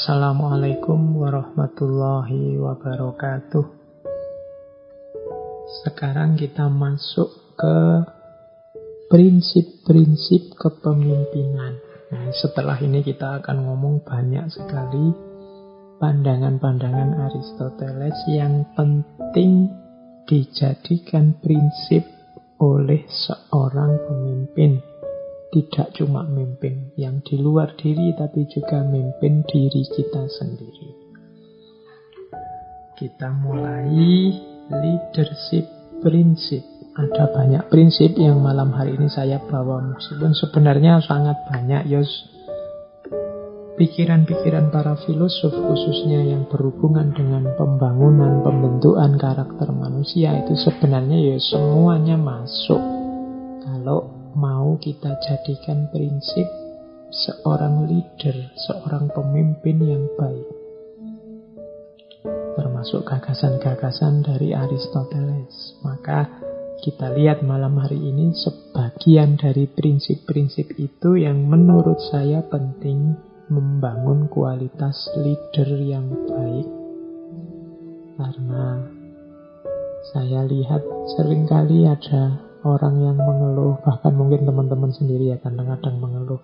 Assalamualaikum warahmatullahi wabarakatuh. Sekarang kita masuk ke prinsip-prinsip kepemimpinan. Nah, setelah ini kita akan ngomong banyak sekali pandangan-pandangan Aristoteles yang penting dijadikan prinsip oleh seorang pemimpin. Tidak cuma memimpin yang di luar diri, tapi juga memimpin diri kita sendiri. Kita mulai leadership prinsip. Ada banyak prinsip yang malam hari ini saya bawa, meskipun sebenarnya sangat banyak pikiran-pikiran para filosof, khususnya yang berhubungan dengan pembangunan, pembentukan karakter manusia, itu sebenarnya semuanya masuk kalau mau kita jadikan prinsip seorang leader, seorang pemimpin yang baik. Termasuk gagasan-gagasan dari Aristoteles. Maka kita lihat malam hari ini sebagian dari prinsip-prinsip itu yang menurut saya penting membangun kualitas leader yang baik. Karena saya lihat seringkali ada orang yang mengeluh, bahkan mungkin teman-teman sendiri ya kadang-kadang mengeluh.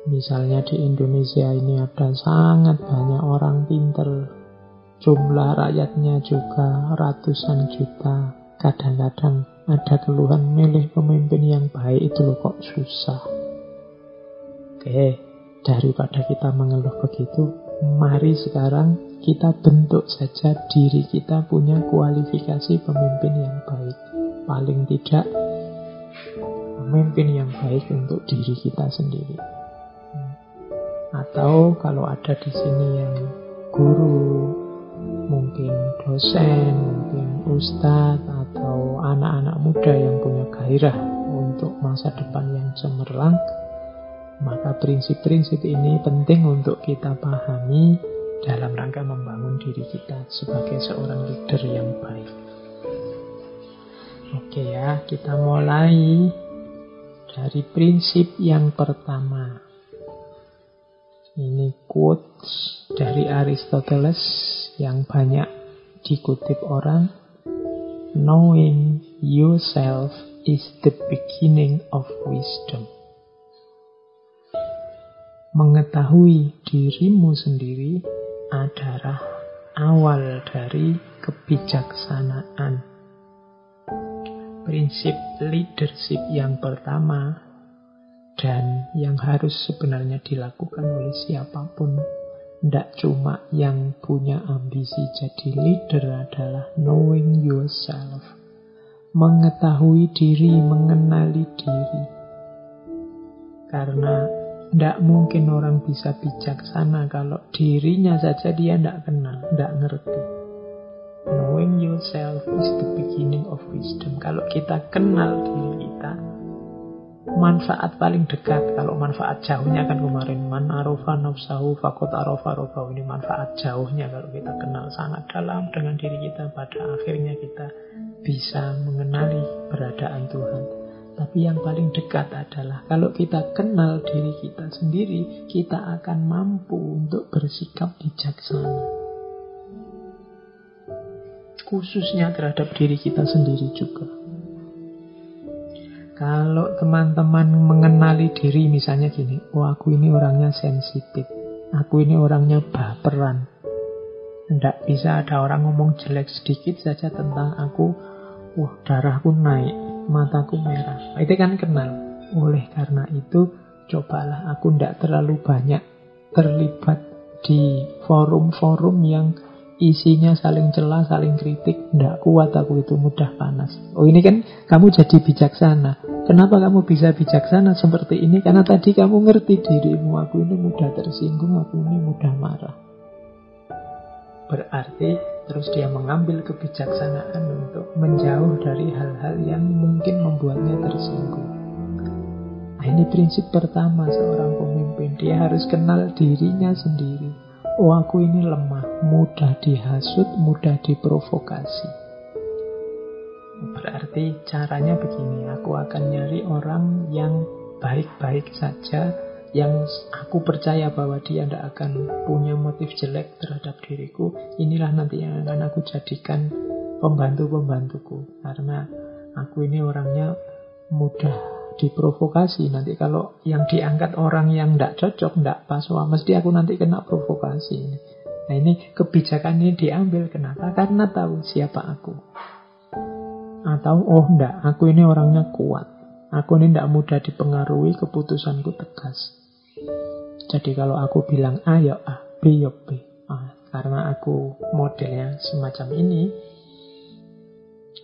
Misalnya di Indonesia ini ada sangat banyak orang pinter, jumlah rakyatnya juga ratusan juta. Kadang-kadang ada keluhan milih pemimpin yang baik itu loh kok susah. Oke, daripada kita mengeluh begitu, mari sekarang kita bentuk saja diri kita punya kualifikasi pemimpin yang baik. Paling tidak pemimpin yang baik untuk diri kita sendiri. Atau kalau ada di sini yang guru, mungkin dosen, mungkin ustadz, atau anak-anak muda yang punya gairah untuk masa depan yang cemerlang, maka prinsip-prinsip ini penting untuk kita pahami dalam rangka membangun diri kita sebagai seorang leader yang baik. Oke ya, kita mulai dari prinsip yang pertama. Ini quotes dari Aristoteles yang banyak dikutip orang. Knowing yourself is the beginning of wisdom. Mengetahui dirimu sendiri adalah awal dari kebijaksanaan. Prinsip leadership yang pertama dan yang harus sebenarnya dilakukan oleh siapapun, tidak cuma yang punya ambisi jadi leader, adalah knowing yourself. Mengetahui diri, mengenali diri. Karena tidak mungkin orang bisa bijaksana kalau dirinya saja dia tidak kenal, tidak ngerti. Knowing yourself is the beginning of wisdom. Kalau kita kenal diri kita, manfaat paling dekat. Kalau manfaat jauhnya kan kemarin, man arofa nafsahu faqad arofa rabbahu. Ini manfaat jauhnya kalau kita kenal sangat dalam dengan diri kita, pada akhirnya kita bisa mengenali keberadaan Tuhan. Tapi yang paling dekat adalah kalau kita kenal diri kita sendiri, kita akan mampu untuk bersikap bijaksana. Khususnya terhadap diri kita sendiri juga. Kalau teman-teman mengenali diri, misalnya gini, oh aku ini orangnya sensitif, aku ini orangnya baperan. Tidak bisa ada orang ngomong jelek sedikit saja tentang aku, wah darahku naik, mataku merah. Itu kan kenal. Oleh karena itu, cobalah aku tidak terlalu banyak terlibat di forum-forum yang isinya saling celah, saling kritik. Tidak kuat aku itu, mudah panas. Oh ini kan kamu jadi bijaksana. Kenapa kamu bisa bijaksana seperti ini? Karena tadi kamu ngerti dirimu. Aku ini mudah tersinggung, aku ini mudah marah. Berarti terus dia mengambil kebijaksanaan untuk menjauh dari hal-hal yang mungkin membuatnya tersinggung. Nah ini prinsip pertama seorang pemimpin. Dia harus kenal dirinya sendiri. Oh aku ini lemah, mudah dihasut, mudah diprovokasi. Berarti caranya begini, aku akan nyari orang yang baik-baik saja, yang aku percaya bahwa dia tidak akan punya motif jelek terhadap diriku, inilah nanti yang akan aku jadikan pembantu-pembantuku. Karena aku ini orangnya mudah diprovokasi. Nanti kalau yang diangkat orang yang tidak cocok, tidak pas, wah mesti aku nanti kena provokasi. Nah ini kebijakan ini diambil. Kenapa? Karena tahu siapa aku. Atau oh enggak, aku ini orangnya kuat. Aku ini tidak mudah dipengaruhi, keputusanku tegas. Jadi kalau aku bilang A ya A, B ya B. Karena aku modelnya semacam ini,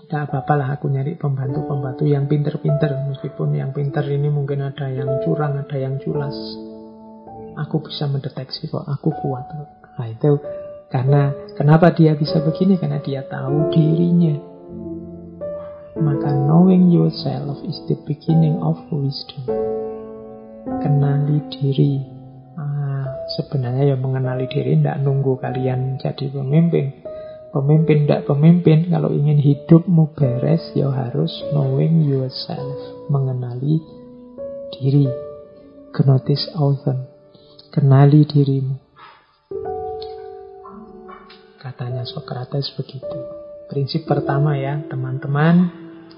tidak apa-apa lah aku nyari pembantu-pembantu yang pinter-pinter. Meskipun yang pinter ini mungkin ada yang curang, ada yang culas. Aku bisa mendeteksi kok, aku kuat kok. Nah itu karena kenapa dia bisa begini? Karena dia tahu dirinya. Maka knowing yourself is the beginning of wisdom. Kenali diri. Sebenarnya ya mengenali diri tidak nunggu kalian jadi pemimpin. Pemimpin tidak pemimpin, kalau ingin hidupmu beres ya harus knowing yourself. Mengenali diri. Gnosis authon. Kenali dirimu. Katanya Socrates begitu. Prinsip pertama ya teman-teman,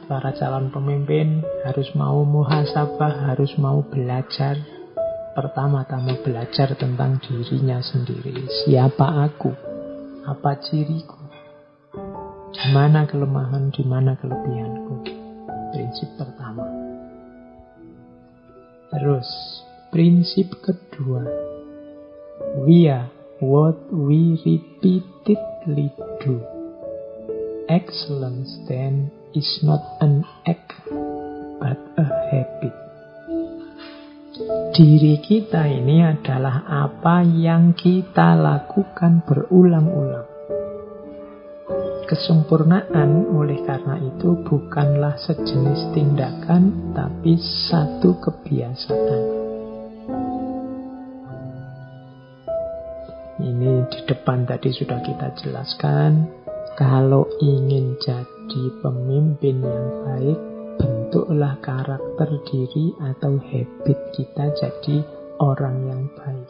para calon pemimpin harus mau muhasabah, harus mau belajar. Pertama-tama belajar tentang dirinya sendiri. Siapa aku? Apa ciriku? Di mana kelemahan, di mana kelebihanku? Prinsip pertama. Terus, prinsip kedua. We are what we repeatedly do. Excellence then is not an act, but a habit. Diri kita ini adalah apa yang kita lakukan berulang-ulang. Kesempurnaan oleh karena itu bukanlah sejenis tindakan, tapi satu kebiasaan. Ini di depan tadi sudah kita jelaskan. Kalau ingin jadi pemimpin yang baik, bentuklah karakter diri atau habit kita jadi orang yang baik.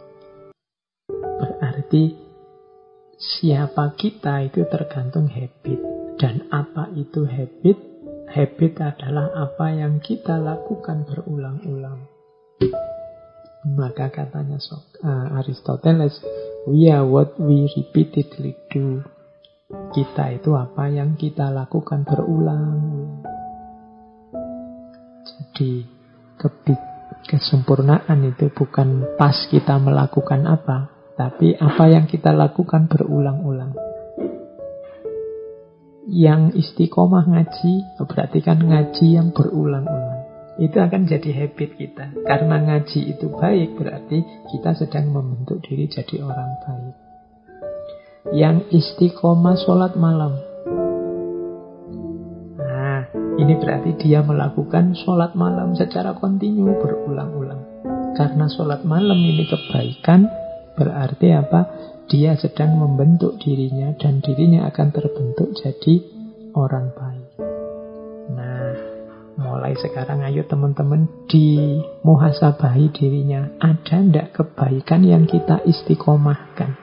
Berarti siapa kita itu tergantung habit. Dan apa itu habit? Habit adalah apa yang kita lakukan berulang-ulang. Maka katanya Aristoteles, we are what we repeatedly do. Kita itu apa yang kita lakukan berulang-ulang. Jadi kesempurnaan itu bukan pas kita melakukan apa, tapi apa yang kita lakukan berulang-ulang. Yang istiqomah ngaji, berarti kan ngaji yang berulang-ulang. Itu akan jadi habit kita. Karena ngaji itu baik, berarti kita sedang membentuk diri jadi orang baik. Yang istiqomah sholat malam. Nah, ini berarti dia melakukan sholat malam secara kontinu berulang-ulang. Karena sholat malam ini kebaikan, berarti apa? Dia sedang membentuk dirinya dan dirinya akan terbentuk jadi orang baik. Nah, mulai sekarang ayo teman-teman dimuhasabahi dirinya. Ada ndak kebaikan yang kita istiqomahkan?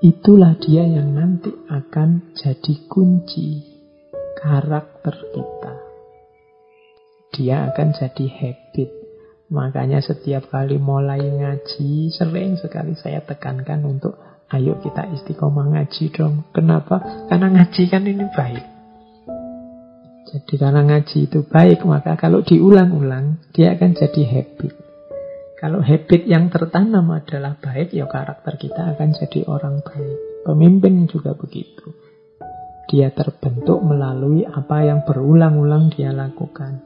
Itulah dia yang nanti akan jadi kunci karakter kita. Dia akan jadi habit. Makanya setiap kali mulai ngaji, sering sekali saya tekankan untuk ayo kita istiqomah ngaji dong. Kenapa? Karena ngaji kan ini baik. Jadi karena ngaji itu baik, maka kalau diulang-ulang, dia akan jadi habit. Kalau habit yang tertanam adalah baik, ya karakter kita akan jadi orang baik. Pemimpin juga begitu. Dia terbentuk melalui apa yang berulang-ulang dia lakukan.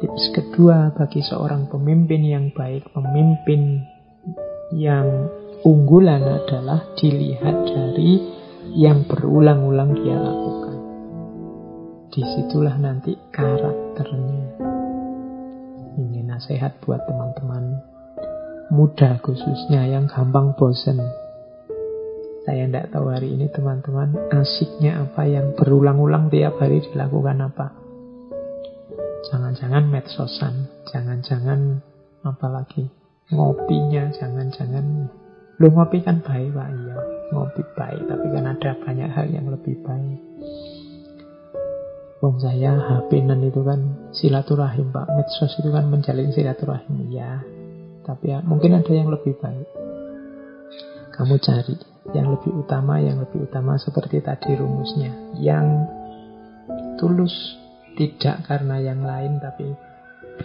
Tips kedua bagi seorang pemimpin yang baik, pemimpin yang unggulan adalah dilihat dari yang berulang-ulang dia lakukan. Disitulah nanti karakternya. Ini nasihat buat teman-teman muda khususnya yang gampang bosen. Saya tidak tahu hari ini teman-teman asiknya apa yang berulang-ulang tiap hari dilakukan apa. Jangan-jangan medsosan, jangan-jangan apalagi ngopinya, jangan-jangan lu ngopi kan baik Pak, iya ngopi baik, tapi kan ada banyak hal yang lebih baik. Wong saya HP-nan itu kan silaturahim Pak, medsos itu kan menjalin silaturahim, ya. Tapi ya, mungkin ada yang lebih baik. Kamu cari yang lebih utama seperti tadi rumusnya, yang tulus, tidak karena yang lain, tapi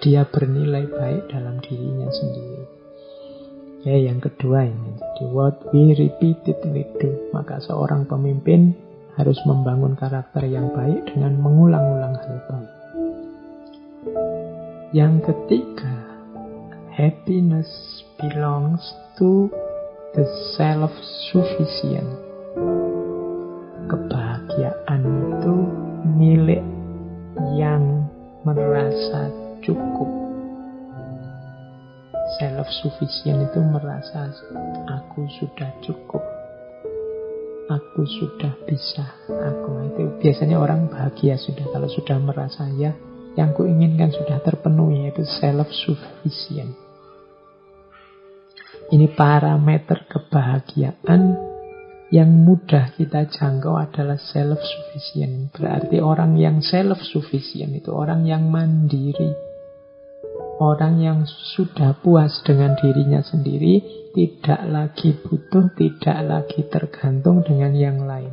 dia bernilai baik dalam dirinya sendiri. Yang kedua ini, jadi what we repeatedly do. Maka seorang pemimpin harus membangun karakter yang baik dengan mengulang-ulang hal baik. Yang ketiga, happiness belongs to the self-sufficient. Kebahagiaan itu milik yang merasa cukup. Self-sufficient itu merasa aku sudah cukup, aku sudah bisa, itu biasanya orang bahagia sudah kalau sudah merasa ya yang kuinginkan sudah terpenuhi, itu self-sufficient. Ini parameter kebahagiaan yang mudah kita jangkau adalah self-sufficient. Berarti orang yang self-sufficient itu orang yang mandiri, orang yang sudah puas dengan dirinya sendiri, tidak lagi butuh, tidak lagi tergantung dengan yang lain.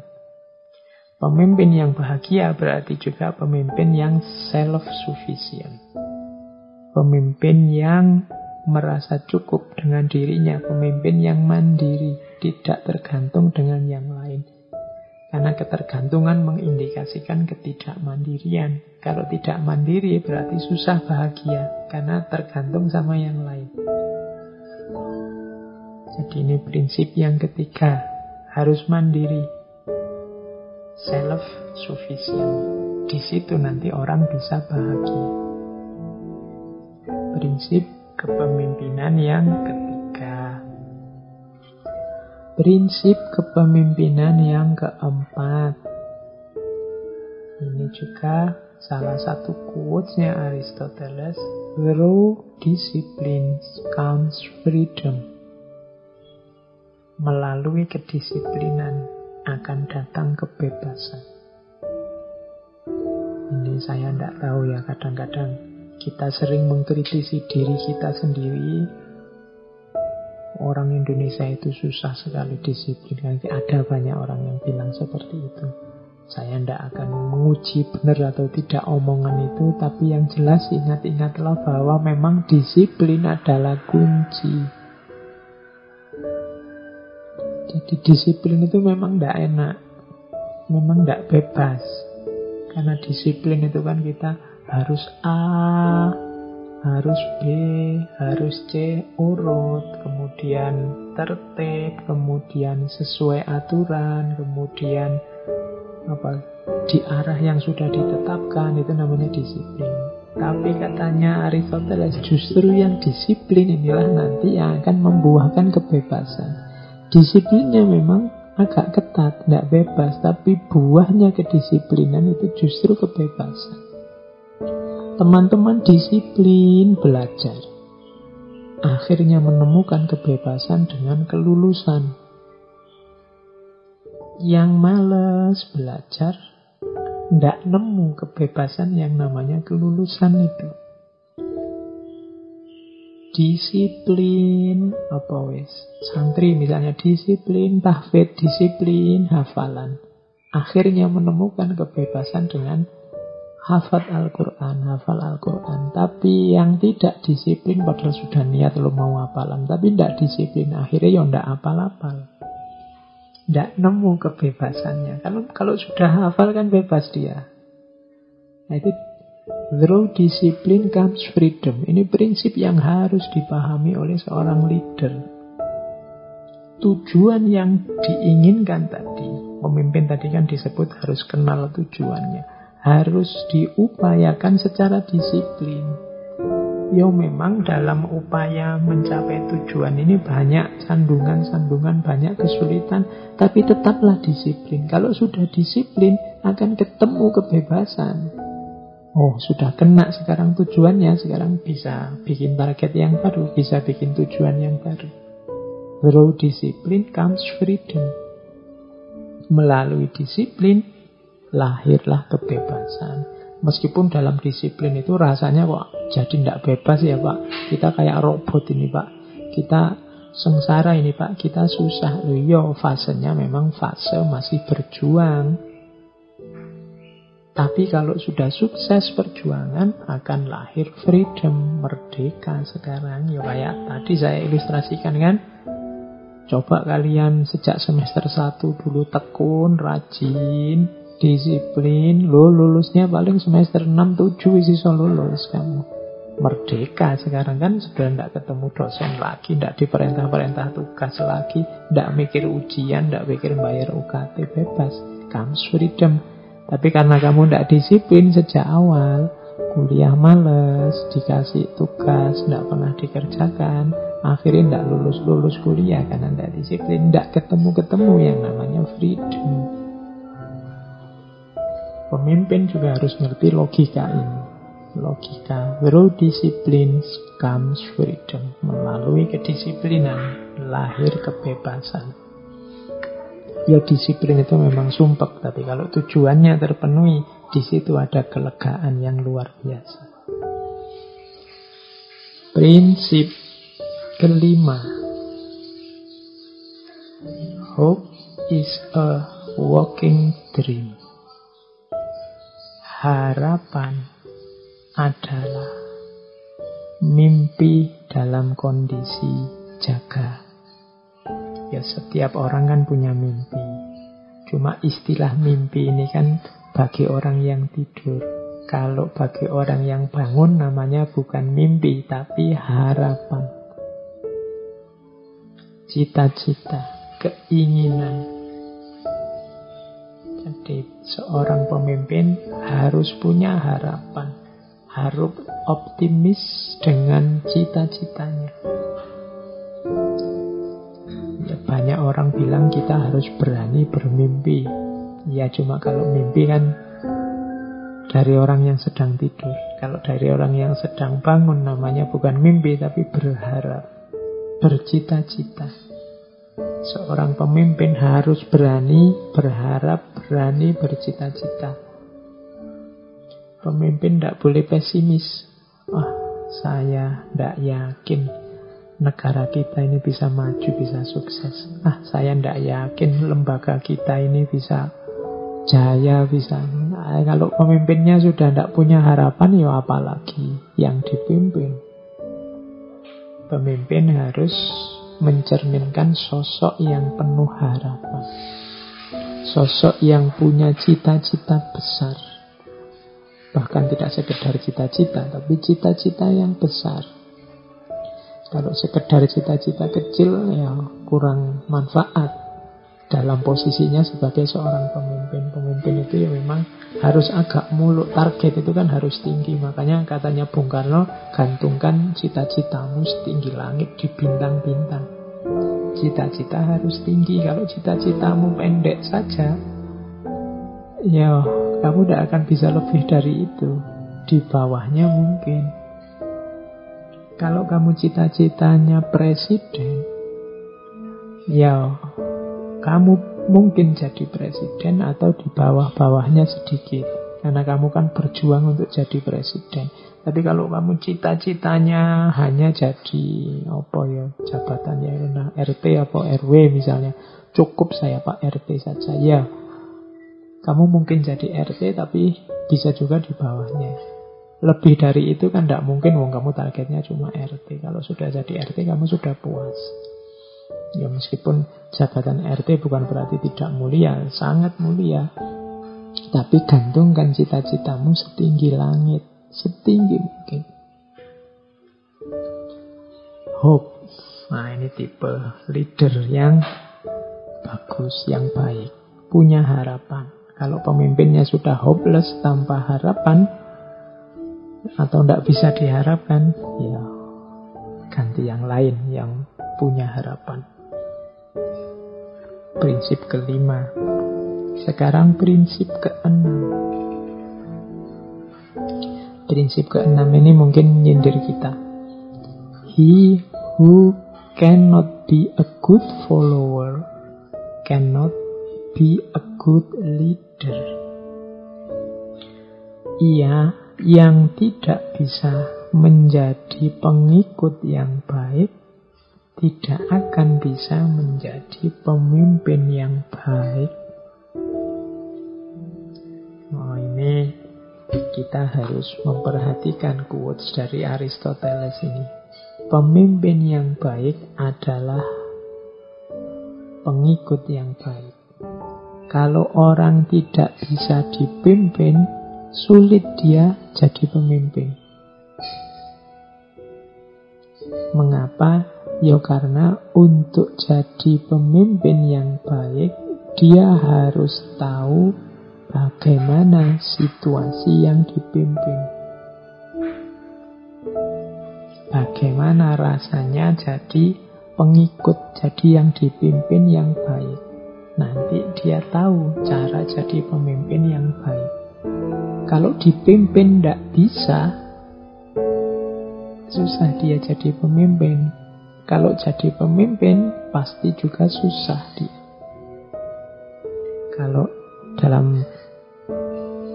Pemimpin yang bahagia berarti juga pemimpin yang self-sufficient. Pemimpin yang merasa cukup dengan dirinya, pemimpin yang mandiri, tidak tergantung dengan yang lain. Karena ketergantungan mengindikasikan ketidakmandirian. Kalau tidak mandiri berarti susah bahagia, karena tergantung sama yang lain. Jadi ini prinsip yang ketiga, harus mandiri, self-sufficient. Di situ nanti orang bisa bahagia. Prinsip kepemimpinan yang ketiga. Prinsip kepemimpinan yang keempat. Ini juga salah satu quotes-nya Aristoteles. Through discipline comes freedom. Melalui kedisiplinan akan datang kebebasan. Ini saya tidak tahu ya, kadang-kadang kita sering mengkritisi diri kita sendiri. Orang Indonesia itu susah sekali disiplin. Ada banyak orang yang bilang seperti itu. Saya tidak akan menguji benar atau tidak omongan itu, tapi yang jelas ingat-ingatlah bahwa memang disiplin adalah kunci. Jadi disiplin itu memang tidak enak, memang tidak bebas. Karena disiplin itu kan kita harus A, harus B, harus C, urut, kemudian tertib, kemudian sesuai aturan, kemudian di arah yang sudah ditetapkan, itu namanya disiplin. Tapi katanya Aristoteles, justru yang disiplin inilah nanti yang akan membuahkan kebebasan. Disiplinnya memang agak ketat, tidak bebas, tapi buahnya kedisiplinan itu justru kebebasan. Teman-teman disiplin belajar, akhirnya menemukan kebebasan dengan kelulusan. Yang malas belajar tidak nemu kebebasan yang namanya kelulusan itu. Disiplin santri misalnya disiplin tahfidz, disiplin hafalan, akhirnya menemukan kebebasan dengan hafal Al-Quran. Tapi yang tidak disiplin padahal sudah niat lo mau hafalan, tapi tidak disiplin, akhirnya ya tidak hafal-hafal, tidak nemu kebebasannya. Kalau sudah hafal kan bebas dia. Nah, itu through discipline comes freedom. Ini prinsip yang harus dipahami oleh seorang leader. Tujuan yang diinginkan tadi, pemimpin tadi kan disebut harus kenal tujuannya, harus diupayakan secara disiplin. Ya memang dalam upaya mencapai tujuan ini banyak sandungan-sandungan, banyak kesulitan, tapi tetaplah disiplin. Kalau sudah disiplin akan ketemu kebebasan. Oh, sudah kena sekarang tujuannya, sekarang bisa bikin target yang baru, bisa bikin tujuan yang baru. Through discipline comes freedom. Melalui disiplin lahirlah kebebasan. Meskipun dalam disiplin itu rasanya kok jadi tidak bebas ya Pak. Kita kayak robot ini Pak. Kita sengsara ini Pak. Kita susah. Loh iya, fasenya memang fase masih berjuang. Tapi kalau sudah sukses perjuangan, akan lahir freedom, merdeka sekarang. Ya kayak tadi saya ilustrasikan kan. Coba kalian sejak semester 1 dulu tekun, rajin, disiplin. Lulusnya paling semester 6-7 iso lulus kamu. Merdeka sekarang kan, sudah tidak ketemu dosen lagi, tidak diperintah-perintah tugas lagi, tidak mikir ujian, tidak mikir bayar UKT, bebas. Comes freedom. Tapi karena kamu tidak disiplin sejak awal, kuliah males, dikasih tugas tidak pernah dikerjakan, akhirnya tidak lulus kuliah karena tidak disiplin, tidak ketemu yang namanya freedom. Pemimpin juga harus ngerti logika ini. Logika, through discipline comes freedom. Melalui kedisiplinan lahir kebebasan. Ya disiplin itu memang sumpek, tapi kalau tujuannya terpenuhi, di situ ada kelegaan yang luar biasa. Prinsip kelima. Hope is a walking dream. Harapan adalah mimpi dalam kondisi jaga. Ya setiap orang kan punya mimpi. Cuma istilah mimpi ini kan bagi orang yang tidur. Kalau bagi orang yang bangun namanya bukan mimpi tapi harapan. Cita-cita, keinginan. Jadi seorang pemimpin harus punya harapan. Harus optimis dengan cita-citanya. Banyak orang bilang kita harus berani bermimpi. Ya cuma kalau mimpi kan dari orang yang sedang tidur. Kalau dari orang yang sedang bangun namanya bukan mimpi tapi berharap, bercita-cita. Seorang pemimpin harus berani berharap, berani bercita-cita. Pemimpin tidak boleh pesimis. Saya tidak yakin negara kita ini bisa maju, bisa sukses. Saya tidak yakin lembaga kita ini bisa jaya, bisa. Kalau pemimpinnya sudah tidak punya harapan, ya apalagi yang dipimpin. Pemimpin harus mencerminkan sosok yang penuh harapan. Sosok yang punya cita-cita besar. Bahkan tidak sekedar cita-cita, tapi cita-cita yang besar. Kalau sekedar cita-cita kecil ya kurang manfaat dalam posisinya sebagai seorang pemimpin. Pemimpin itu ya memang harus agak muluk. Target itu kan harus tinggi. Makanya katanya Bung Karno, gantungkan cita-citamu setinggi langit di bintang-bintang. Cita-cita harus tinggi. Kalau cita-citamu pendek saja, ya kamu tidak akan bisa lebih dari itu. Di bawahnya mungkin. Kalau kamu cita-citanya presiden, ya kamu mungkin jadi presiden atau di bawah-bawahnya sedikit. Karena kamu kan berjuang untuk jadi presiden. Tapi kalau kamu cita-citanya hanya jadi jabatannya RT atau RW misalnya, cukup saya Pak RT saja. Ya, kamu mungkin jadi RT tapi bisa juga di bawahnya. Lebih dari itu kan tidak mungkin, kamu targetnya cuma RT. Kalau sudah jadi RT kamu sudah puas. Ya meskipun jabatan RT bukan berarti tidak mulia, sangat mulia. Tapi gantungkan cita-citamu setinggi langit, setinggi mungkin. Hope. Nah ini tipe leader yang bagus, yang baik. Punya harapan. Kalau pemimpinnya sudah hopeless tanpa harapan, atau tidak bisa diharapkan, ya ganti yang lain yang punya harapan. Prinsip kelima. Sekarang prinsip keenam. Prinsip keenam ini mungkin nyindir kita. He who cannot be a good follower cannot be a good leader. Ia yang tidak bisa menjadi pengikut yang baik tidak akan bisa menjadi pemimpin yang baik. Oh, ini kita harus memperhatikan quotes dari Aristoteles ini. Pemimpin yang baik adalah pengikut yang baik. Kalau orang tidak bisa dipimpin, sulit dia jadi pemimpin. Mengapa? Ya karena untuk jadi pemimpin yang baik, dia harus tahu bagaimana situasi yang dipimpin. Bagaimana rasanya jadi pengikut, jadi yang dipimpin yang baik. Nanti dia tahu cara jadi pemimpin yang baik. Kalau dipimpin tidak bisa, susah dia jadi pemimpin. Kalau jadi pemimpin, pasti juga susah dia. Kalau dalam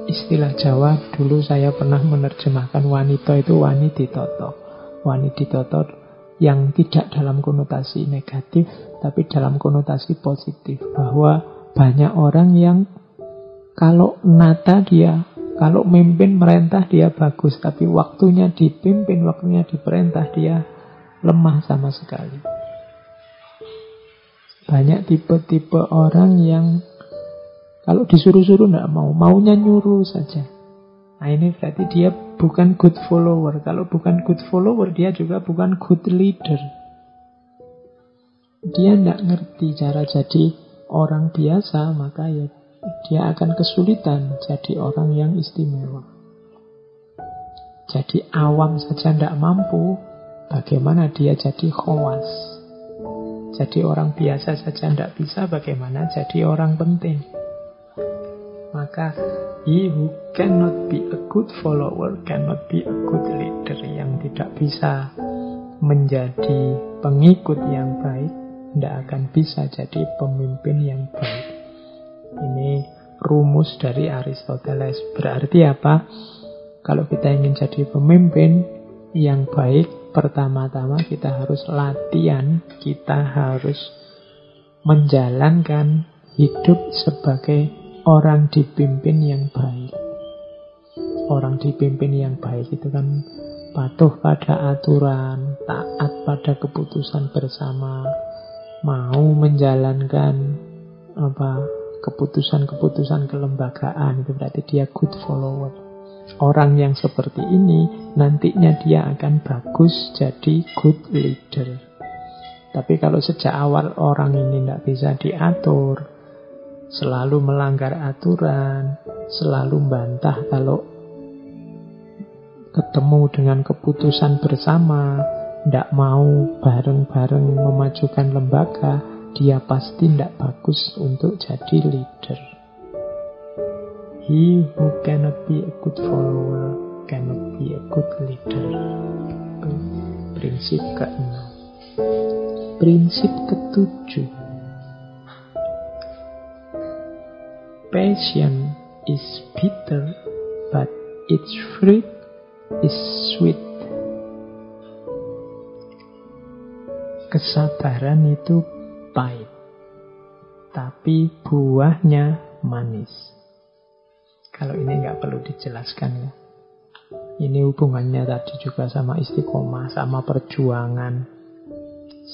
istilah Jawa, dulu saya pernah menerjemahkan wanita itu wani ditoto. Wani ditoto yang tidak dalam konotasi negatif, tapi dalam konotasi positif. Bahwa banyak orang yang kalau nata dia, kalau mimpin merentah dia bagus, tapi waktunya dipimpin, waktunya diperintah dia lemah sama sekali. Banyak tipe-tipe orang yang kalau disuruh-suruh tidak mau, maunya nyuruh saja. Nah ini berarti dia bukan good follower. Kalau bukan good follower, dia juga bukan good leader. Dia tidak ngerti cara jadi orang biasa, maka ya dia akan kesulitan jadi orang yang istimewa. Jadi awam saja tidak mampu, bagaimana dia jadi khawas? Jadi orang biasa saja tidak bisa, bagaimana jadi orang penting? Maka he who cannot be a good follower cannot be a good leader. Yang tidak bisa menjadi pengikut yang baik tidak akan bisa jadi pemimpin yang baik. Ini rumus dari Aristoteles. Berarti apa? Kalau kita ingin jadi pemimpin yang baik, pertama-tama kita harus latihan, kita harus menjalankan hidup sebagai orang dipimpin yang baik. Orang dipimpin yang baik itu kan patuh pada aturan, taat pada keputusan bersama, mau menjalankan keputusan-keputusan kelembagaan. Itu berarti dia good follower. Orang yang seperti ini nantinya dia akan bagus jadi good leader. Tapi kalau sejak awal orang ini tidak bisa diatur, selalu melanggar aturan, selalu bantah kalau ketemu dengan keputusan bersama, tidak mau bareng-bareng memajukan lembaga, dia pasti tidak bagus untuk jadi leader. He who cannot be a good follower cannot be a good leader. Prinsip ke-6. Prinsip ke-7. Passion is bitter, but its fruit is sweet. Kesabaran itu pahit, tapi buahnya manis. Kalau ini nggak perlu dijelaskan ya. Ini hubungannya tadi juga sama istiqomah, sama perjuangan,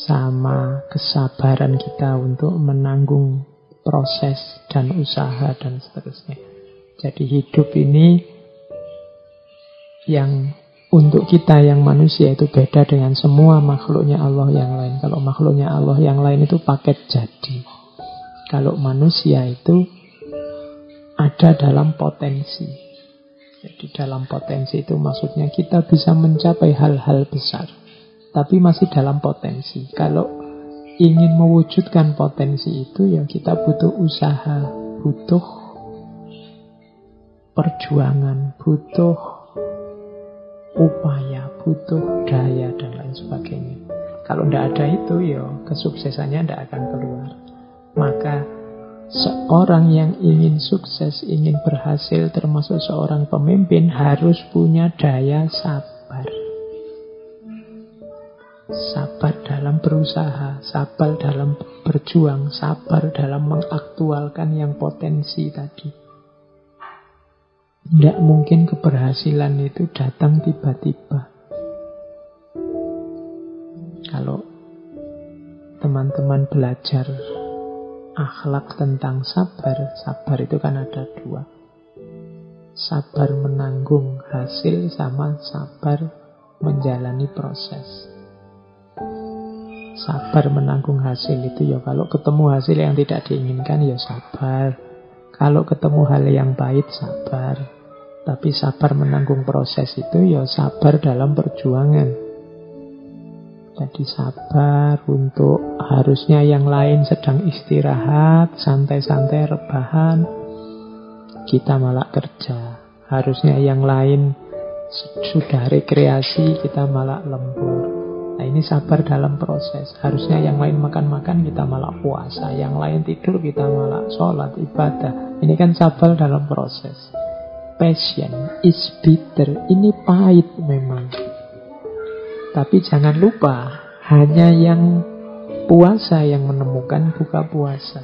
sama kesabaran kita untuk menanggung proses dan usaha dan seterusnya. Jadi hidup ini yang untuk kita yang manusia itu beda dengan semua makhluknya Allah yang lain. Kalau makhluknya Allah yang lain itu paket jadi. Kalau manusia itu ada dalam potensi. Jadi dalam potensi itu maksudnya kita bisa mencapai hal-hal besar, tapi masih dalam potensi. Kalau ingin mewujudkan potensi itu, ya kita butuh usaha, butuh perjuangan, butuh upaya, butuh daya, dan lain sebagainya. Kalau tidak ada itu, ya kesuksesannya tidak akan keluar. Maka seorang yang ingin sukses, ingin berhasil, termasuk seorang pemimpin, harus punya daya sabar. Sabar dalam berusaha, sabar dalam berjuang, sabar dalam mengaktualkan yang potensi tadi. Tidak mungkin keberhasilan itu datang tiba-tiba. Kalau teman-teman belajar akhlak tentang sabar, sabar itu kan ada dua. Sabar menanggung hasil sama sabar menjalani proses. Sabar menanggung hasil itu ya kalau ketemu hasil yang tidak diinginkan ya sabar. Kalau ketemu hal yang pahit sabar. Tapi sabar menanggung proses itu ya sabar dalam perjuangan. Jadi sabar untuk harusnya yang lain sedang istirahat, santai-santai rebahan, kita malah kerja. Harusnya yang lain sudah rekreasi, kita malah lembur. Nah ini sabar dalam proses. Harusnya yang lain makan-makan, kita malah puasa. Yang lain tidur, kita malah sholat, ibadah. Ini kan sabar dalam proses. Passion is bitter. Ini pahit memang. Tapi jangan lupa, hanya yang puasa yang menemukan buka puasa.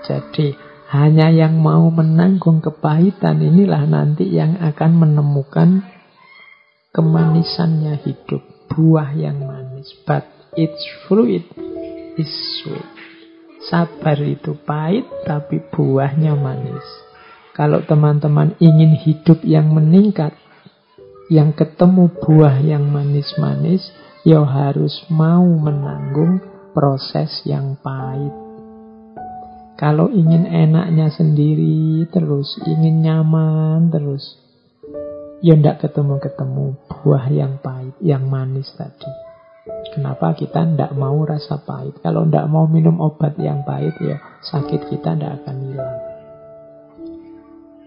Jadi hanya yang mau menanggung kepahitan inilah nanti yang akan menemukan kemanisannya hidup, buah yang manis. But its fruit is sweet. Sabar itu pahit, tapi buahnya manis. Kalau teman-teman ingin hidup yang meningkat, yang ketemu buah yang manis-manis, ya harus mau menanggung proses yang pahit. Kalau ingin enaknya sendiri terus, ingin nyaman terus, ya ndak ketemu-ketemu buah yang pahit, yang manis tadi. Kenapa kita ndak mau rasa pahit? Kalau ndak mau minum obat yang pahit, ya sakit kita ndak akan hilang.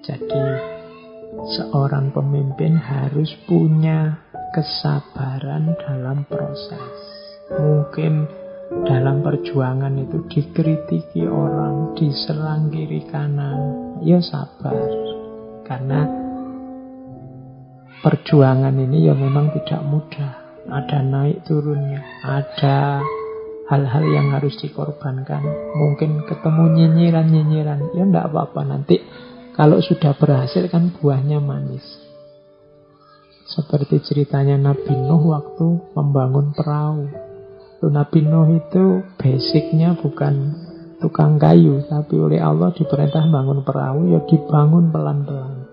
Jadi seorang pemimpin harus punya kesabaran dalam proses. Mungkin dalam perjuangan itu dikritiki orang, diserang kiri kanan, ya sabar. Karena perjuangan ini ya memang tidak mudah. Ada naik turunnya, ada hal-hal yang harus dikorbankan. Mungkin ketemu nyinyiran-nyinyiran, ya enggak apa-apa. Nanti kalau sudah berhasil kan buahnya manis. Seperti ceritanya Nabi Nuh waktu membangun perahu. Nabi Nuh itu basicnya bukan tukang kayu, tapi oleh Allah diperintah bangun perahu, ya dibangun pelan-pelan.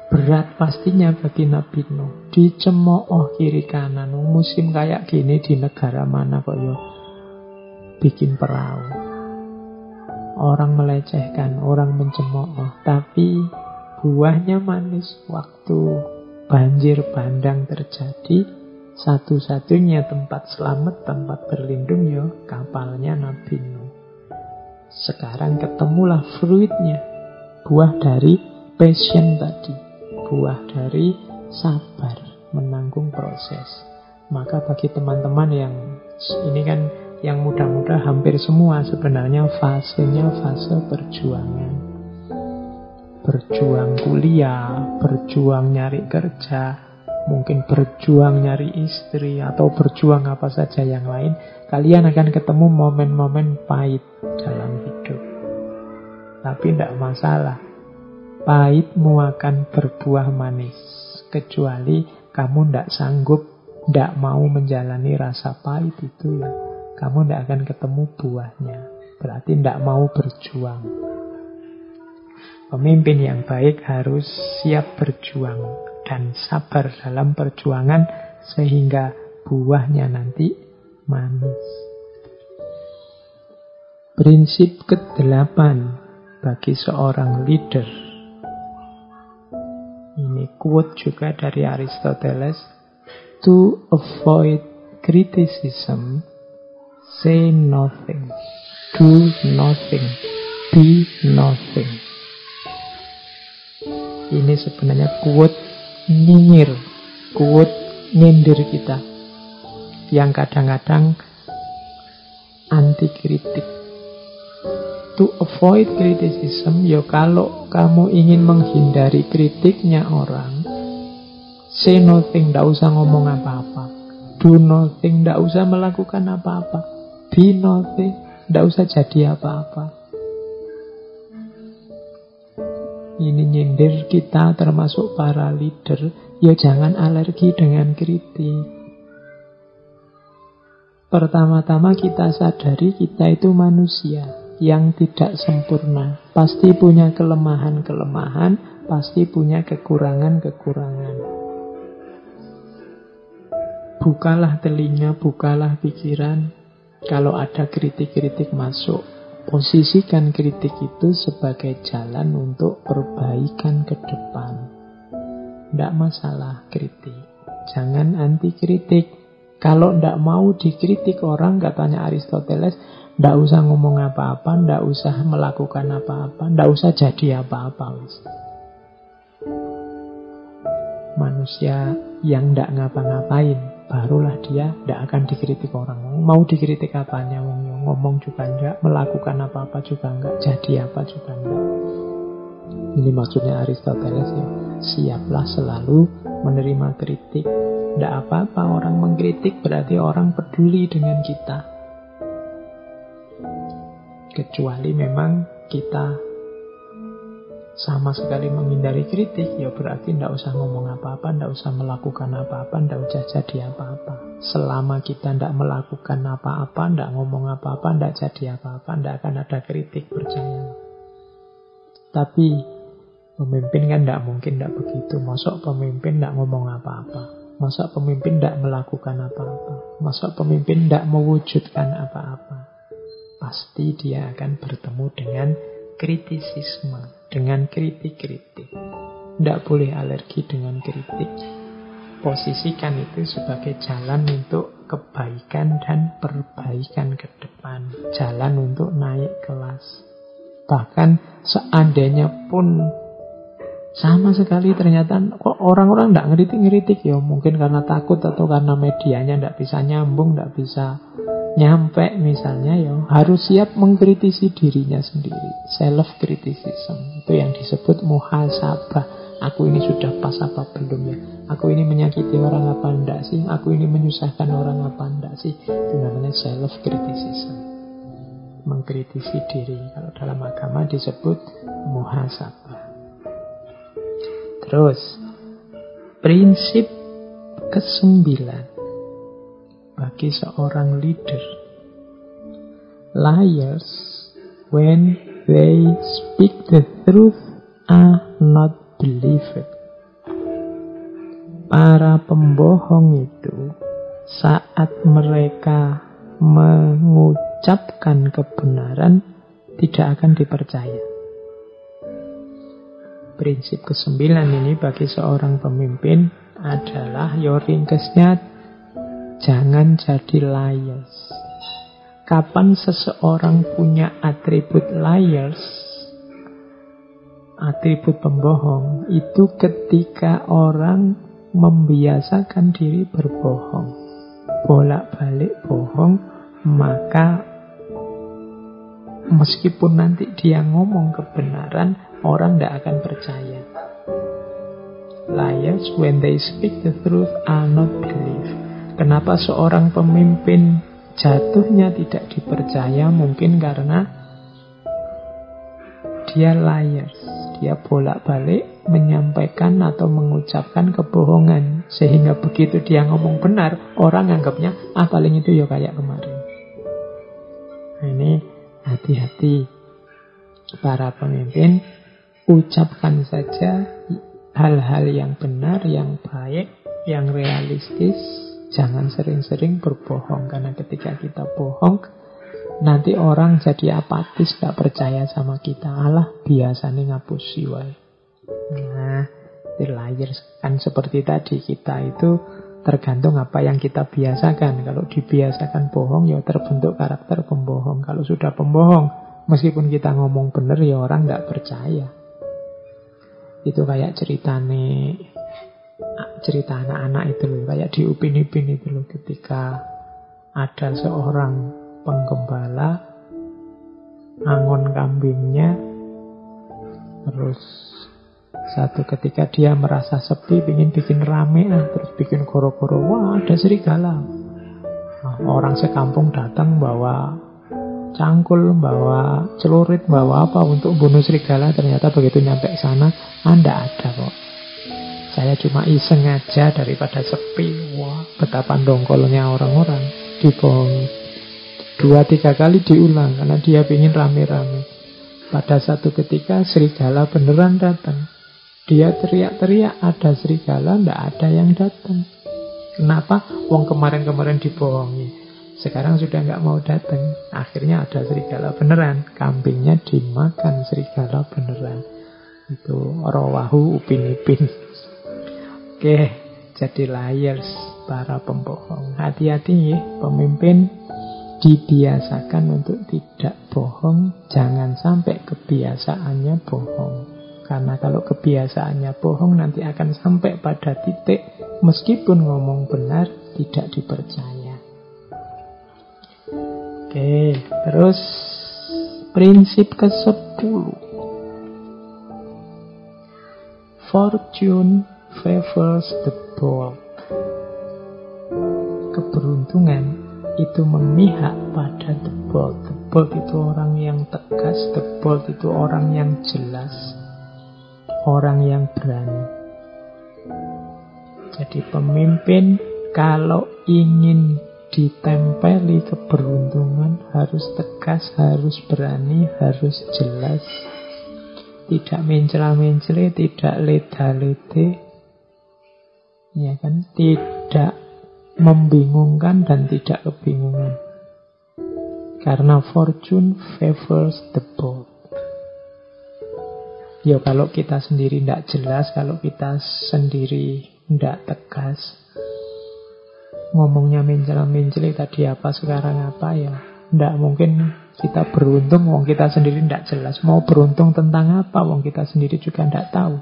Berat pastinya bagi Nabi Nuh. Dicemooh kiri kanan. Musim kayak gini di negara mana kok ya bikin perahu. Orang melecehkan, orang mencemooh, tapi buahnya manis. Waktu banjir bandang terjadi, satu-satunya tempat selamat, tempat berlindung ya kapalnya Nabi Nuh. Sekarang ketemulah fruitnya, buah dari passion tadi, buah dari sabar menanggung proses. Maka bagi teman-teman yang ini kan yang muda-muda hampir semua sebenarnya fasenya fase perjuangan. Berjuang kuliah, berjuang nyari kerja, mungkin berjuang nyari istri, atau berjuang apa saja yang lain. Kalian akan ketemu momen-momen pahit dalam hidup. Tapi tidak masalah. Pahitmu akan berbuah manis. Kecuali kamu tidak sanggup, tidak mau menjalani rasa pahit itu ya. Kamu tidak akan ketemu buahnya. Berarti tidak mau berjuang. Pemimpin yang baik harus siap berjuang dan sabar dalam perjuangan sehingga buahnya nanti manis. Prinsip ke-8 bagi seorang leader. Ini quote juga dari Aristoteles. To avoid criticism, say nothing, do nothing, be nothing. Ini sebenarnya quote nyinyir, kuat nyindir kita, yang kadang-kadang anti kritik. To avoid criticism, ya kalau kamu ingin menghindari kritiknya orang, say nothing, tidak usah ngomong apa-apa. Do nothing, tidak usah melakukan apa-apa. Be nothing, tidak usah jadi apa-apa. Ini nyindir kita, termasuk para leader, ya jangan alergi dengan kritik. Pertama-tama kita sadari kita itu manusia yang tidak sempurna. Pasti punya kelemahan-kelemahan, pasti punya kekurangan-kekurangan. Bukalah telinga, bukalah pikiran. Kalau ada kritik-kritik masuk, posisikan kritik itu sebagai jalan untuk perbaikan ke depan. Tidak masalah kritik. Jangan anti kritik. Kalau tidak mau dikritik orang, katanya Aristoteles, tidak usah ngomong apa-apa, tidak usah melakukan apa-apa, tidak usah jadi apa-apa. Manusia yang tidak ngapa-ngapain, barulah dia tidak akan dikritik orang. Mau dikritik apanya, ngomong juga enggak, melakukan apa-apa juga enggak, jadi apa juga enggak. Ini maksudnya Aristoteles ya. Siaplah selalu menerima kritik. Tidak apa-apa orang mengkritik, berarti orang peduli dengan kita. Kecuali memang kita sama sekali menghindari kritik, ya berarti tidak usah ngomong apa-apa, tidak usah melakukan apa-apa, tidak usah jadi apa-apa. Selama kita tidak melakukan apa-apa, tidak ngomong apa-apa, tidak jadi apa-apa, tidak akan ada kritik, percaya. Tapi pemimpin kan tidak mungkin tidak begitu. Masuk pemimpin tidak ngomong apa-apa, masa pemimpin tidak melakukan apa-apa, masa pemimpin tidak mewujudkan apa-apa. Pasti dia akan bertemu dengan kritisisme, dengan kritik-kritik. Tidak boleh alergi dengan kritik. Posisikan itu sebagai jalan untuk kebaikan dan perbaikan ke depan, jalan untuk naik kelas. Bahkan seandainya pun sama sekali ternyata kok orang-orang tidak ngeritik-ngeritik, ya mungkin karena takut atau karena medianya tidak bisa nyambung, tidak bisa nyampe misalnya, ya harus siap mengkritisi dirinya sendiri. Self criticism itu yang disebut muhasabah. Aku ini sudah pas apa belum ya? Aku ini menyakiti orang apa enggak sih? Aku ini menyusahkan orang apa enggak sih? Itu namanya self criticism, mengkritisi diri. Kalau dalam agama disebut muhasabah. Terus, prinsip ke-9 bagi seorang leader. Liars, when they speak the truth, are not believed. Para pembohong itu, saat mereka mengucapkan kebenaran, tidak akan dipercaya. Prinsip ke-9 ini bagi seorang pemimpin adalah, your ringkesnya, jangan jadi liars. Kapan seseorang punya atribut liars, atribut pembohong, itu ketika orang membiasakan diri berbohong, bolak-balik bohong, maka meskipun nanti dia ngomong kebenaran, orang tidak akan percaya. Liars, when they speak the truth, are not believed. Kenapa seorang pemimpin jatuhnya tidak dipercaya? Mungkin karena dia liars. Dia bolak-balik menyampaikan atau mengucapkan kebohongan. Sehingga begitu dia ngomong benar, orang anggapnya, paling itu ya kayak kemarin. Nah, ini hati-hati para pemimpin. Ucapkan saja hal-hal yang benar, yang baik, yang realistis. Jangan sering-sering berbohong, karena ketika kita bohong, nanti orang jadi apatis, gak percaya sama kita. Alah, biasanya ngapusi wae. Nah, the liars kan seperti tadi, kita itu tergantung apa yang kita biasakan. Kalau dibiasakan bohong, ya terbentuk karakter pembohong. Kalau sudah pembohong, meskipun kita ngomong benar, ya orang gak percaya. Itu kayak ceritane cerita anak-anak itu loh, kayak di Upin Ipin itu loh, ketika ada seorang penggembala angon kambingnya, terus satu ketika dia merasa sepi, ingin bikin rame, terus bikin koro-koro, wah ada serigala. Nah, orang sekampung datang bawa cangkul, bawa celurit, bawa apa untuk bunuh serigala. Ternyata begitu nyampe sana, nggak ada kok. Saya cuma iseng aja daripada sepi. Wah, betapa dongkolnya orang-orang. Dibohongi 2-3 kali diulang karena dia ingin rame-rame. Pada satu ketika serigala beneran datang. Dia teriak-teriak ada serigala, nggak ada yang datang. Kenapa? Wong kemarin-kemarin dibohongi, sekarang sudah nggak mau datang. Akhirnya ada serigala beneran. Kambingnya dimakan serigala beneran. Itu rawahu Upin Ipin. Oke, jadi liars para pembohong. Hati-hati ya, pemimpin dibiasakan untuk tidak bohong. Jangan sampai kebiasaannya bohong. Karena kalau kebiasaannya bohong, nanti akan sampai pada titik meskipun ngomong benar tidak dipercaya. Oke, terus prinsip ke-10. Fortune favors the bold. Keberuntungan itu memihak pada the bold. The bold itu orang yang tegas, the bold itu orang yang jelas, orang yang berani. Jadi pemimpin kalau ingin ditempeli keberuntungan harus tegas, harus berani, harus jelas. Tidak mencela-mencele, tidak leda-lede, ya kan? Tidak membingungkan dan tidak kebingungan. Karena fortune favors the bold. Ya kalau kita sendiri tidak jelas, kalau kita sendiri tidak tegas, ngomongnya mencela-mencele tadi apa sekarang apa, ya tidak mungkin kita beruntung. Wong kita sendiri tidak jelas. Mau beruntung tentang apa? Wong kita sendiri juga tidak tahu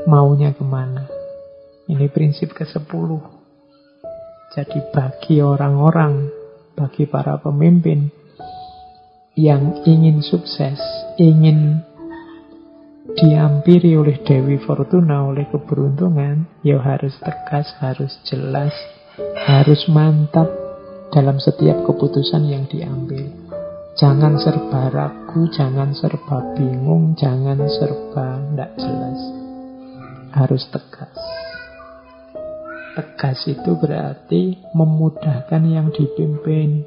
maunya kemana. Ini prinsip ke-10. Jadi bagi orang-orang, bagi para pemimpin yang ingin sukses, ingin diampiri oleh Dewi Fortuna, oleh keberuntungan, ya harus tegas, harus jelas, harus mantap dalam setiap keputusan yang diambil. Jangan serba ragu, jangan serba bingung, jangan serba tidak jelas. Harus tegas. Tegas itu berarti memudahkan yang dipimpin,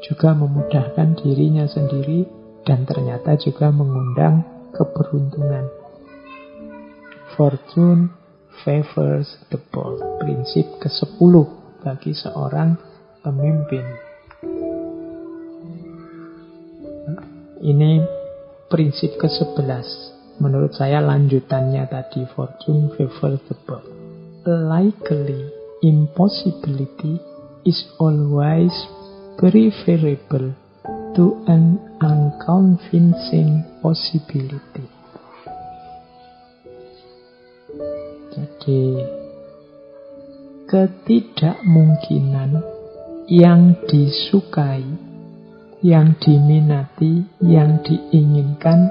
juga memudahkan dirinya sendiri, dan ternyata juga mengundang keberuntungan. Fortune favors the bold. Prinsip ke-10 bagi seorang pemimpin. Ini prinsip ke-11. Menurut saya lanjutannya tadi, fortune favors the bold. Likely impossibility is always preferable to an unconvincing possibility. Jadi ketidakmungkinan yang disukai, yang diminati, yang diinginkan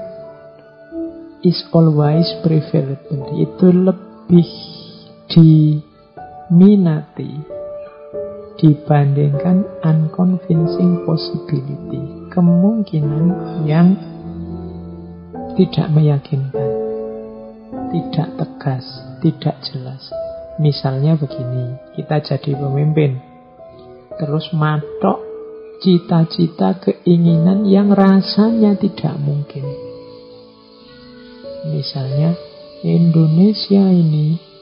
is always preferable. Itu lebih diminati dibandingkan unconvincing possibility, kemungkinan yang tidak meyakinkan, tidak tegas, tidak jelas. Misalnya begini, kita jadi pemimpin, terus matok cita-cita, keinginan yang rasanya tidak mungkin. Misalnya, Indonesia ini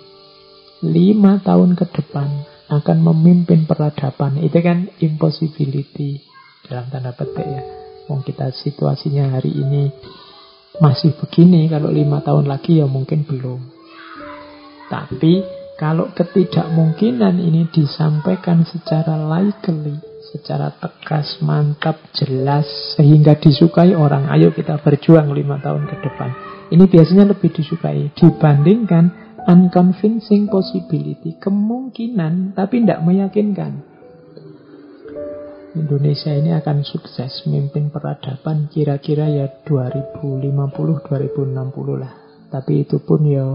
5 tahun ke depan akan memimpin peradaban. Itu kan impossibility dalam tanda petik ya. Wong kita situasinya hari ini masih begini, kalau 5 tahun lagi ya mungkin belum. Tapi kalau ketidakmungkinan ini disampaikan secara likely, secara tegas, mantap, jelas, sehingga disukai orang, ayo kita berjuang 5 tahun ke depan. Ini biasanya lebih disukai dibandingkan unconvincing possibility, kemungkinan tapi tidak meyakinkan. Indonesia ini akan sukses memimpin peradaban kira-kira ya 2050-2060 lah. Tapi itu pun ya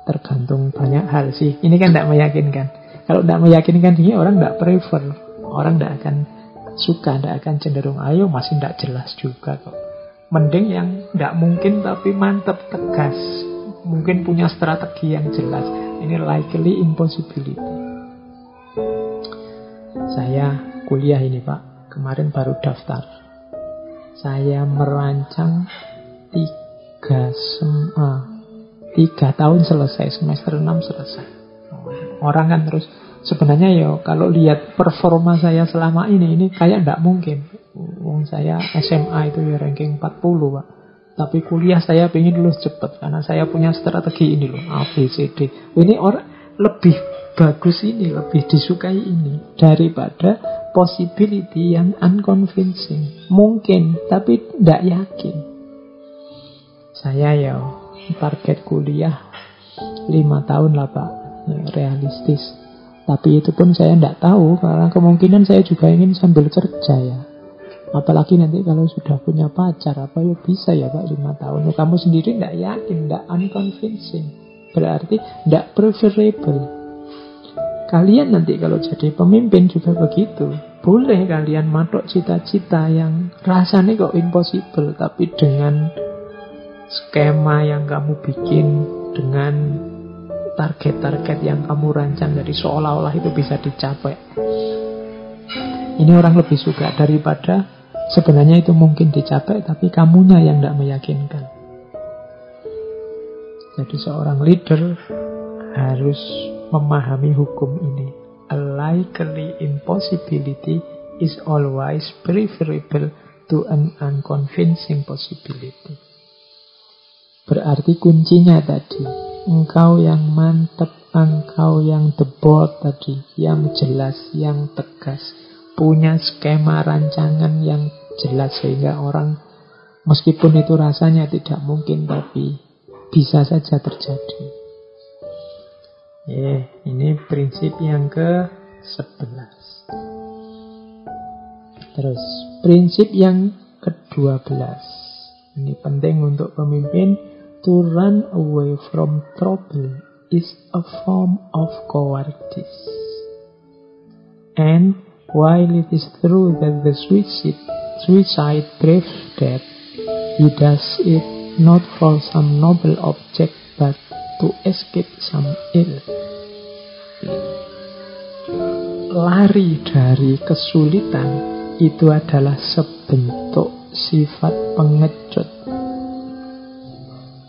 tergantung banyak hal sih. Ini kan tidak meyakinkan. Kalau tidak meyakinkan ini orang tidak prefer. Orang tidak akan suka, tidak akan cenderung. Ayo masih tidak jelas juga kok. Mending yang tidak mungkin tapi mantap, tegas. Mungkin punya strategi yang jelas. Ini likely impossibility. Saya kuliah ini Pak, kemarin baru daftar. Saya merancang 3 tahun selesai, semester 6 selesai. Orang kan terus sebenarnya ya kalau lihat performa saya selama ini kayak tidak mungkin. Saya SMA itu ya ranking 40 Pak. Tapi kuliah saya pengen lulus cepat karena saya punya strategi ini loh, A, B, C, D. Ini orang lebih bagus ini, lebih disukai ini daripada possibility yang unconvincing. Mungkin, tapi tidak yakin. Saya ya target kuliah 5 tahun lah Pak, realistis. Tapi itu pun saya tidak tahu karena kemungkinan saya juga ingin sambil kerja ya. Apalagi nanti kalau sudah punya pacar, apa ya bisa ya Pak 5 tahun. Kamu sendiri tidak yakin, tidak unconvincing. Berarti tidak preferable. Kalian nanti kalau jadi pemimpin juga begitu. Boleh kalian matok cita-cita yang rasanya kok impossible, tapi dengan skema yang kamu bikin, dengan target-target yang kamu rancang, dari seolah-olah itu bisa dicapai. Ini orang lebih suka daripada sebenarnya itu mungkin dicapai, tapi kamunya yang tidak meyakinkan. Jadi seorang leader harus memahami hukum ini. A likely impossibility is always preferable to an unconvincing possibility. Berarti kuncinya tadi, engkau yang mantap, engkau yang debot tadi, yang jelas, yang tegas, punya skema rancangan yang jelas sehingga orang meskipun itu rasanya tidak mungkin tapi bisa saja terjadi. Ini prinsip yang ke-11. Terus prinsip yang ke-12. Ini penting untuk pemimpin. To run away from trouble is a form of cowardice. And while it is true that the suicide braves death, he does it not for some noble object but to escape some ill. Lari dari kesulitan itu adalah sebentuk sifat pengecut.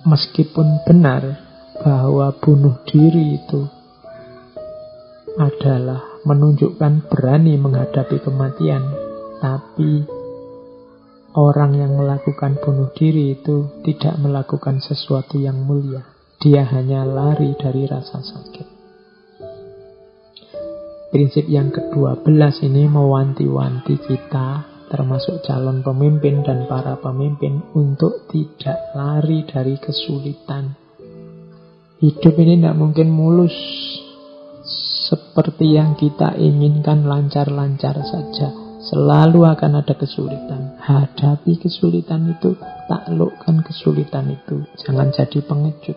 Meskipun benar bahwa bunuh diri itu adalah menunjukkan berani menghadapi kematian, tapi orang yang melakukan bunuh diri itu tidak melakukan sesuatu yang mulia. Dia hanya lari dari rasa sakit. Prinsip yang ke-12 ini mewanti-wanti kita, termasuk calon pemimpin dan para pemimpin, untuk tidak lari dari kesulitan. Hidup ini tidak mungkin mulus seperti yang kita inginkan, lancar-lancar saja. Selalu akan ada kesulitan. Hadapi kesulitan itu, taklukkan kesulitan itu. Jangan jadi pengecut.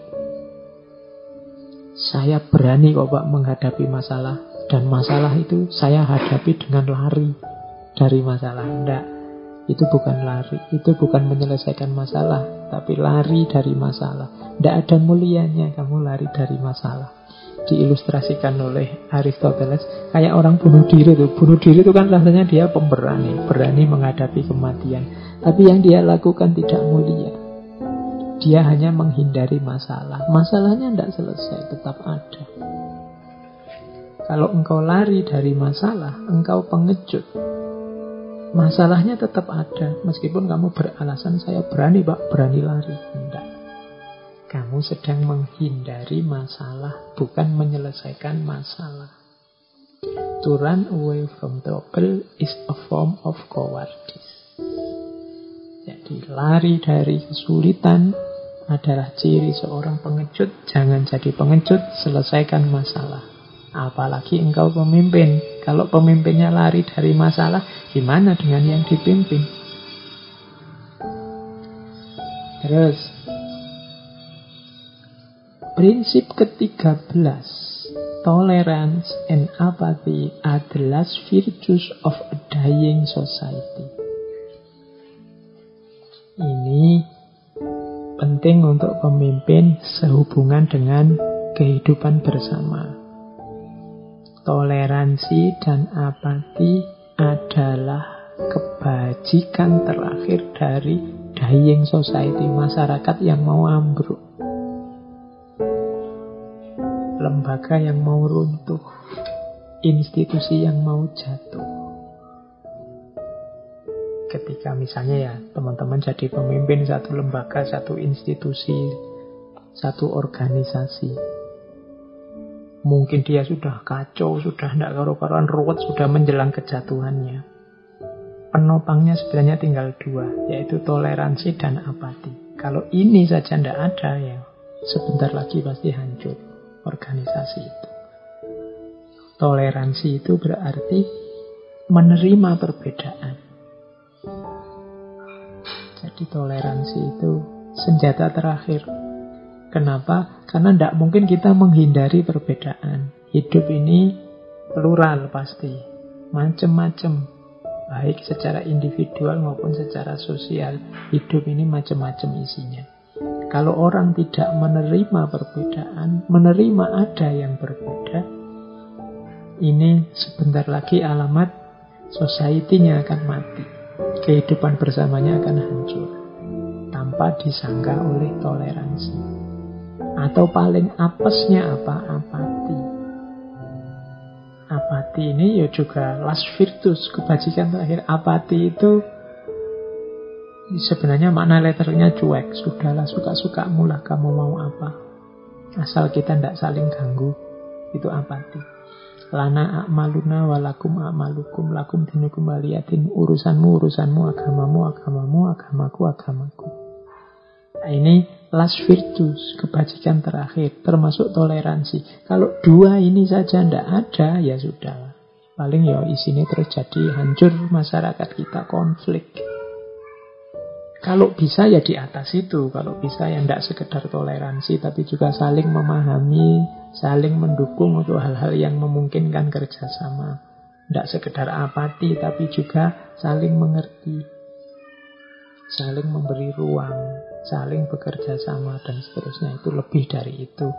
Saya berani kok Pak menghadapi masalah, dan masalah itu saya hadapi dengan lari dari masalah. Tidak, itu bukan lari, itu bukan menyelesaikan masalah, tapi lari dari masalah. Tidak ada mulianya kamu lari dari masalah. Diilustrasikan oleh Aristoteles kayak orang bunuh diri itu. Bunuh diri itu kan rasanya dia pemberani, berani menghadapi kematian, tapi yang dia lakukan tidak mulia. Dia hanya menghindari masalah. Masalahnya tidak selesai, tetap ada. Kalau engkau lari dari masalah, engkau pengecut. Masalahnya tetap ada, meskipun kamu beralasan saya berani Pak, berani lari. Tidak. Kamu sedang menghindari masalah, bukan menyelesaikan masalah. To run away from trouble is a form of cowardice. Jadi lari dari kesulitan adalah ciri seorang pengecut. Jangan jadi pengecut, selesaikan masalah. Apalagi engkau pemimpin. Kalau pemimpinnya lari dari masalah, gimana dengan yang dipimpin? Terus, prinsip ke-13, tolerance and apathy are the last virtues of a dying society. Ini penting untuk pemimpin sehubungan dengan kehidupan bersama. Toleransi dan apati adalah kebajikan terakhir dari dying society, masyarakat yang mau ambruk, lembaga yang mau runtuh, institusi yang mau jatuh. Ketika misalnya ya teman-teman jadi pemimpin satu lembaga, satu institusi, satu organisasi, mungkin dia sudah kacau, sudah tidak karu-karuan, ruwet, sudah menjelang kejatuhannya. Penopangnya sebenarnya tinggal dua, yaitu toleransi dan apati. Kalau ini saja tidak ada, ya sebentar lagi pasti hancur organisasi itu. Toleransi itu berarti menerima perbedaan. Jadi toleransi itu senjata terakhir. Kenapa? Karena tidak mungkin kita menghindari perbedaan. Hidup ini plural pasti, macam-macam, baik secara individual maupun secara sosial. Hidup ini macam-macam isinya. Kalau orang tidak menerima perbedaan, menerima ada yang berbeda, ini sebentar lagi alamat society-nya akan mati. Kehidupan bersamanya akan hancur tanpa disangka oleh toleransi. Atau paling apesnya apa? Apati. Apati ini ya juga last virtus, kebajikan terakhir. Apati itu sebenarnya makna letternya cuek. Sudahlah, suka-sukamu lah kamu mau apa, asal kita tidak saling ganggu. Itu apati. Lana a'maluna walakum a'malukum lakum dinukum waliyatin. Urusanmu, agamamu, agamaku. Nah, ini last virtus, kebajikan terakhir, termasuk toleransi. Kalau dua ini saja tidak ada, ya sudah. Paling ya isinya terjadi hancur masyarakat kita, konflik. Kalau bisa ya di atas itu. Kalau bisa ya tidak sekedar toleransi, tapi juga saling memahami, saling mendukung untuk hal-hal yang memungkinkan kerjasama. Tidak sekedar apati, tapi juga saling mengerti, saling memberi ruang, saling bekerja sama, dan seterusnya. Itu lebih dari itu.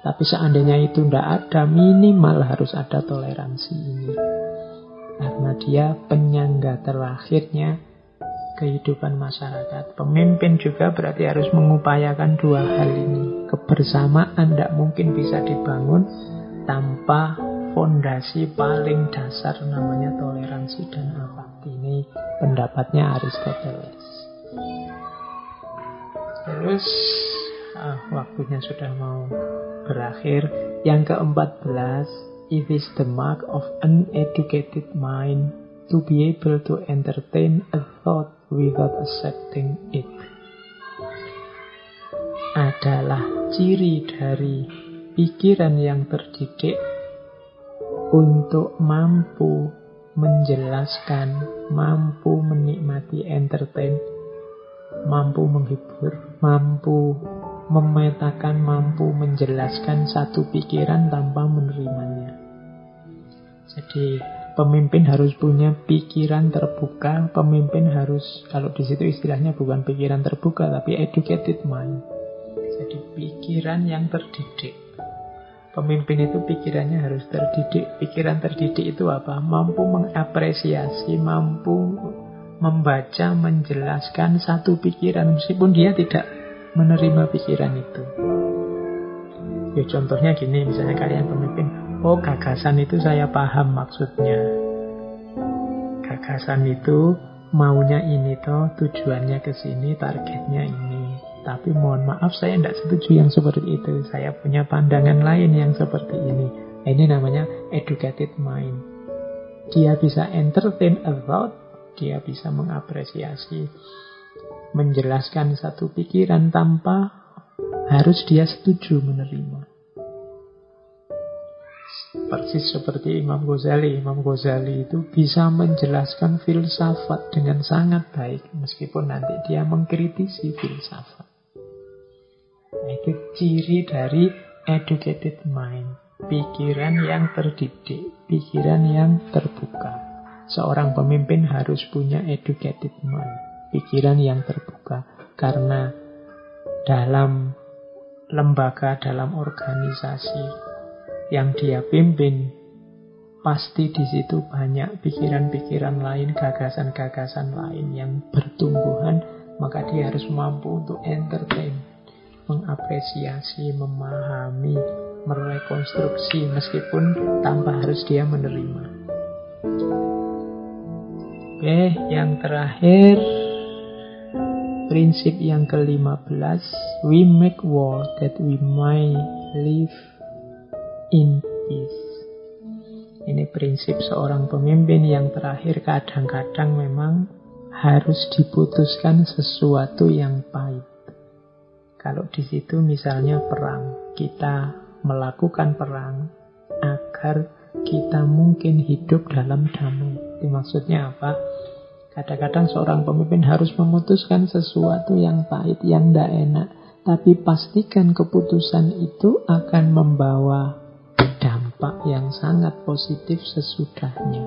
Tapi seandainya itu tidak ada, minimal harus ada toleransi ini. Karena dia penyangga terakhirnya kehidupan masyarakat. Pemimpin juga berarti harus mengupayakan dua hal ini. Kebersamaan tidak mungkin bisa dibangun tanpa fondasi paling dasar namanya toleransi dan apati. Ini pendapatnya Aristoteles. Terus waktunya sudah mau berakhir. Yang ke-14, it is the mark of uneducated mind to be able to entertain a thought without accepting it. Adalah ciri dari pikiran yang terdidik untuk mampu menjelaskan, mampu menikmati, entertain, mampu menghibur, mampu memetakan, mampu menjelaskan satu pikiran tanpa menerimanya. Jadi pemimpin harus punya pikiran terbuka. Pemimpin harus, kalau di situ istilahnya bukan pikiran terbuka, tapi educated mind. Jadi pikiran yang terdidik. Pemimpin itu pikirannya harus terdidik. Pikiran terdidik itu apa? Mampu mengapresiasi, mampu membaca, menjelaskan satu pikiran meskipun dia tidak menerima pikiran itu. Ya contohnya gini, misalnya kalian pemimpin, oh gagasan itu saya paham maksudnya. Gagasan itu maunya ini toh, tujuannya ke sini, targetnya ini. Tapi mohon maaf saya tidak setuju yang seperti itu. Saya punya pandangan lain yang seperti ini. Ini namanya educated mind. Dia bisa entertain a thought, dia bisa mengapresiasi, menjelaskan satu pikiran tanpa harus dia setuju menerima. Persis seperti Imam Ghazali. Imam Ghazali itu bisa menjelaskan filsafat dengan sangat baik, meskipun nanti dia mengkritisi filsafat. Nah, itu ciri dari educated mind. Pikiran yang terdidik, pikiran yang terbuka. Seorang pemimpin harus punya educated mind, pikiran yang terbuka. Karena dalam lembaga, dalam organisasi yang dia pimpin, pasti di situ banyak pikiran-pikiran lain, gagasan-gagasan lain yang bertumbuhan, maka dia harus mampu untuk entertain, mengapresiasi, memahami, merekonstruksi, meskipun tanpa harus dia menerima. Oke, yang terakhir, prinsip yang ke-15, we make war that we may live in peace. Ini prinsip seorang pemimpin yang terakhir. Kadang-kadang memang harus diputuskan sesuatu yang pahit. Kalau di situ misalnya perang, kita melakukan perang agar kita mungkin hidup dalam damai. Itu maksudnya apa? Kadang-kadang seorang pemimpin harus memutuskan sesuatu yang pahit, yang tidak enak. Tapi pastikan keputusan itu akan membawa dampak yang sangat positif sesudahnya.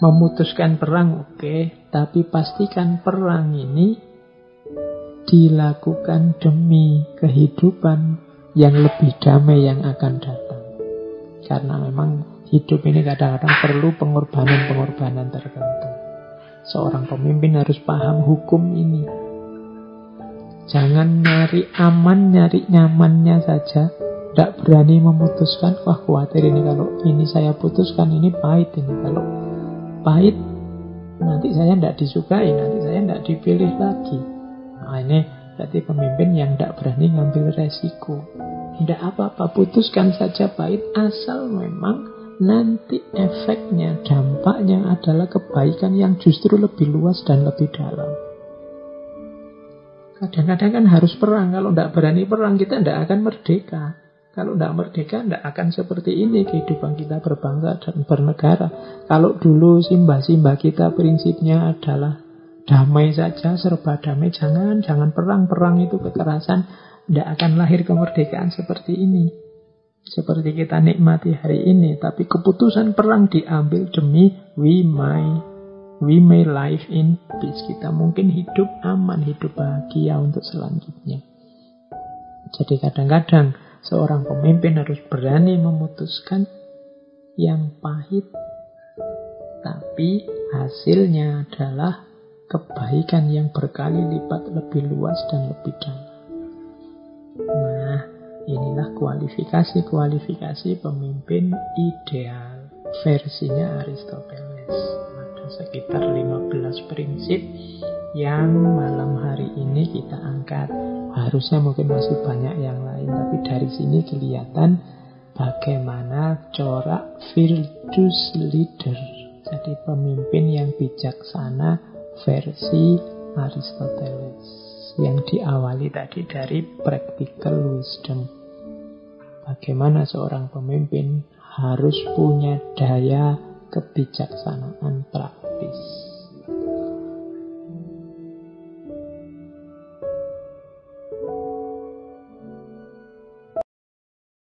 Memutuskan perang oke, tapi pastikan perang ini dilakukan demi kehidupan yang lebih damai yang akan datang. Karena memang hidup ini kadang-kadang perlu pengorbanan-pengorbanan tertentu. Seorang pemimpin harus paham hukum ini. Jangan nyari aman, nyari nyamannya saja. Tidak berani memutuskan, wah khawatir ini kalau ini saya putuskan, ini pahit ini. Kalau pahit, nanti saya tidak disukai, nanti saya tidak dipilih lagi. Nah ini berarti pemimpin yang tidak berani ngambil resiko. Tidak apa-apa, putuskan saja pahit, asal memang nanti efeknya, dampaknya adalah kebaikan yang justru lebih luas dan lebih dalam. Kadang-kadang kan harus perang. Kalau tidak berani perang, kita tidak akan merdeka. Kalau tidak merdeka, tidak akan seperti ini kehidupan kita berbangsa dan bernegara. Kalau dulu simbah-simbah kita prinsipnya adalah damai saja, serba damai, jangan perang. Perang itu kekerasan, tidak akan lahir kemerdekaan seperti ini. Seperti kita nikmati hari ini. Tapi keputusan perang diambil demi we may live in peace. Kita mungkin hidup aman, hidup bahagia untuk selanjutnya. Jadi kadang-kadang seorang pemimpin harus berani memutuskan yang pahit, tapi hasilnya adalah kebaikan yang berkali lipat lebih luas dan lebih dalam. Nah, inilah kualifikasi pemimpin ideal versinya Aristoteles. Ada sekitar 15 prinsip yang malam hari ini kita angkat. Harusnya mungkin masih banyak yang lain, tapi dari sini kelihatan bagaimana corak virtuous leader, jadi pemimpin yang bijaksana versi Aristoteles, yang diawali tadi dari practical wisdom. Bagaimana seorang pemimpin harus punya daya kebijaksanaan,